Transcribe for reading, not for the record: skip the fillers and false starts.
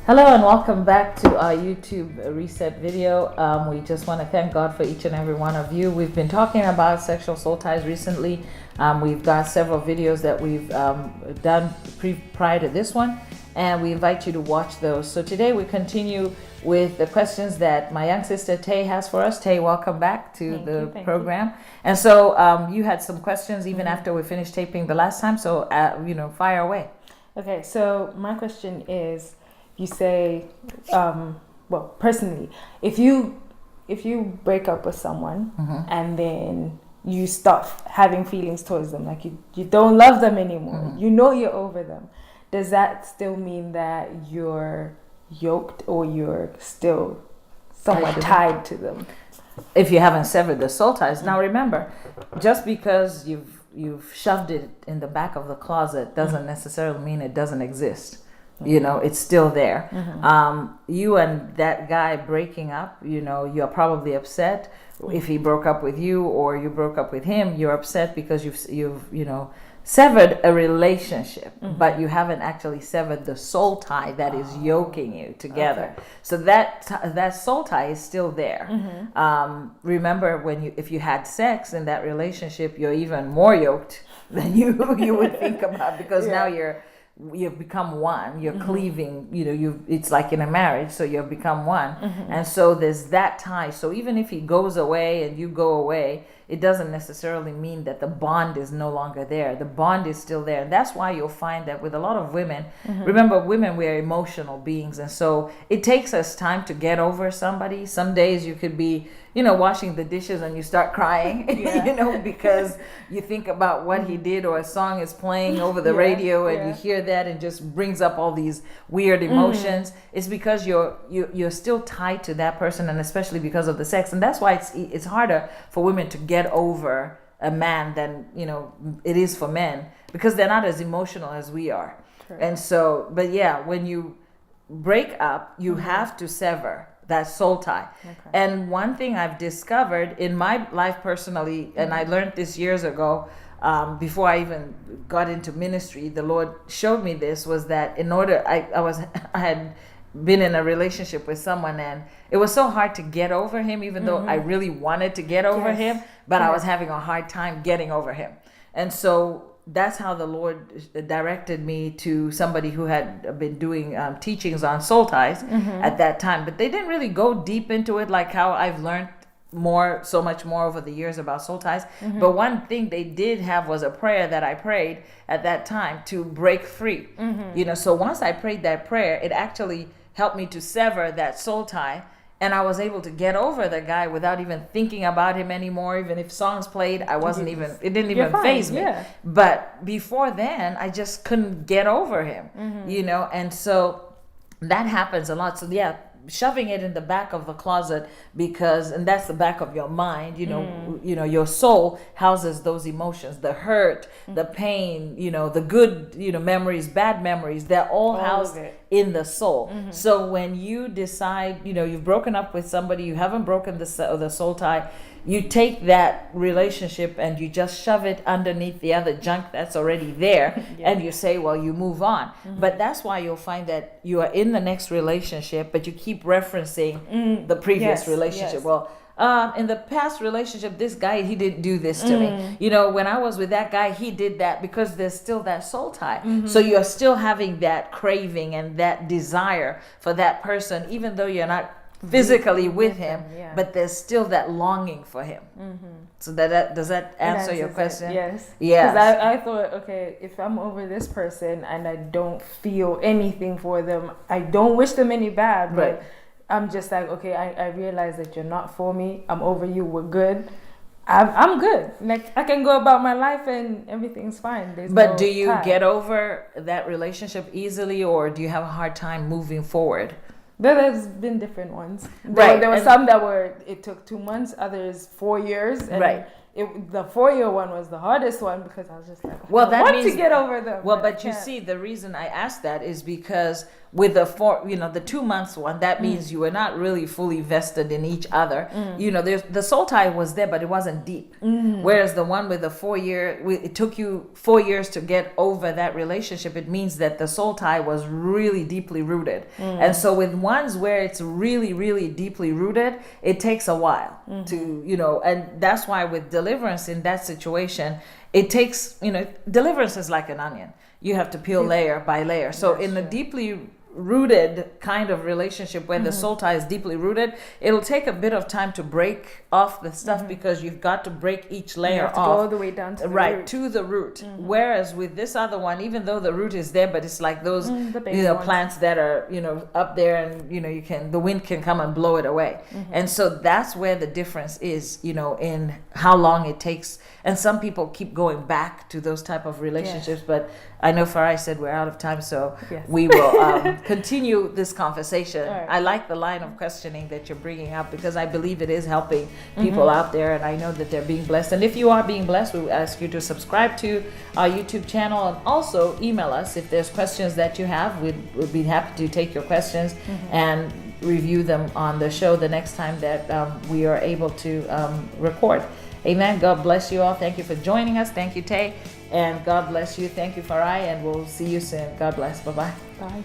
Hello and welcome back to our YouTube reset video. We just want to thank God for each and every one of you. We've been talking about sexual soul ties recently. We've got several videos that we've done prior to this one, and we invite you to watch those. So today we continue with the questions that my young sister Tay has for us. Tay, welcome back to the program. And so you had some questions even after we finished taping the last time. So fire away. Okay, so my question is, you say, personally, if you break up with someone and then you stop having feelings towards them, like you don't love them anymore, you know you're over them, does that still mean that you're yoked or you're still somewhat tied to them? If you haven't severed the soul ties. Now remember, just because you've shoved it in the back of the closet doesn't necessarily mean it doesn't exist. You know, it's still there. You and that guy breaking up, you're probably upset. If he broke up with you or you broke up with him, you're upset because you've severed a relationship, but you haven't actually severed the soul tie that is yoking you together. Okay. So that soul tie is still there. Remember, if you had sex in that relationship, you're even more yoked than you would think about, because now you've become one. You're cleaving. It's like in a marriage, so you've become one. And so there's that tie. So even if he goes away and you go away, it doesn't necessarily mean that the bond is no longer there. The bond is still there. And that's why you'll find that with a lot of women, remember, women, we're emotional beings. And so it takes us time to get over somebody. Some days you could be, washing the dishes and you start crying, because you think about what he did, or a song is playing over the radio and you hear that and just brings up all these weird emotions. It's because you're still tied to that person, and especially because of the sex. And that's why it's harder for women to get over a man than it is for men, because they're not as emotional as we are. True. And so, but when you break up, you have to sever that soul tie. Okay. And one thing I've discovered in my life personally, and I learned this years ago, before I even got into ministry, the Lord showed me this, was that I had been in a relationship with someone, and it was so hard to get over him, even though I really wanted to get over him, but I was having a hard time getting over him. And so that's how the Lord directed me to somebody who had been doing teachings on soul ties at that time. But they didn't really go deep into it like how I've learned so much more over the years about soul ties. But one thing they did have was a prayer that I prayed at that time to break free. So once I prayed that prayer, it actually helped me to sever that soul tie. And I was able to get over the guy without even thinking about him anymore. Even if songs played, it didn't even faze me. Yeah. But before then, I just couldn't get over him, and so that happens a lot. So shoving it in the back of the closet, and that's the back of your mind, your soul houses those emotions, the hurt, the pain, the good, memories, bad memories, they're all housed in the soul. So when you decide, you've broken up with somebody, you haven't broken the soul tie, you take that relationship and you just shove it underneath the other junk that's already there, and you say, well, you move on. But that's why you'll find that you are in the next relationship, but you keep referencing the previous relationship. Well, in the past relationship, this guy, he didn't do this to me. When I was with that guy, he did that, because there's still that soul tie. So you're still having that craving and that desire for that person, even though you're not physically with him, but there's still that longing for him. So does that answer your question? Yes. Because I thought, okay, if I'm over this person and I don't feel anything for them, I don't wish them any bad, but I'm just like, okay, I realize that you're not for me. I'm over you. We're good. I'm good. Like, I can go about my life and everything's fine. But do you get over that relationship easily, or do you have a hard time moving forward? There's been different ones. There were some that it took 2 months, others 4 years. And the 4-year one was the hardest one, because I was just like, I want to get over them. Well, but you see, the reason I asked that is because with the 2 months one, that means you were not really fully vested in each other. There's the soul tie was there, but it wasn't deep. Whereas the one with the 4 year, it took you 4 years to get over that relationship. It means that the soul tie was really deeply rooted. And so with ones where it's really, really deeply rooted, it takes a while to, and that's why with deliverance in that situation, it takes, deliverance is like an onion. You have to peel layer by layer. So in the deeply rooted kind of relationship where the soul tie is deeply rooted, it'll take a bit of time to break off the stuff because you've got to break each layer off. Go all the way down to the root. To the root. Whereas with this other one, even though the root is there, but it's like those plants that are up there, and the wind can come and blow it away. And so that's where the difference is, in how long it takes. And some people keep going back to those type of relationships, but I know Farai said we're out of time, so we will continue this conversation. Right. I like the line of questioning that you're bringing up, because I believe it is helping people out there, and I know that they're being blessed. And if you are being blessed, we ask you to subscribe to our YouTube channel, and also email us if there's questions that you have. We'd be happy to take your questions and review them on the show the next time that we are able to record. Amen. God bless you all. Thank you for joining us. Thank you, Tay. And God bless you. Thank you, Farai. And we'll see you soon. God bless. Bye-bye. Bye.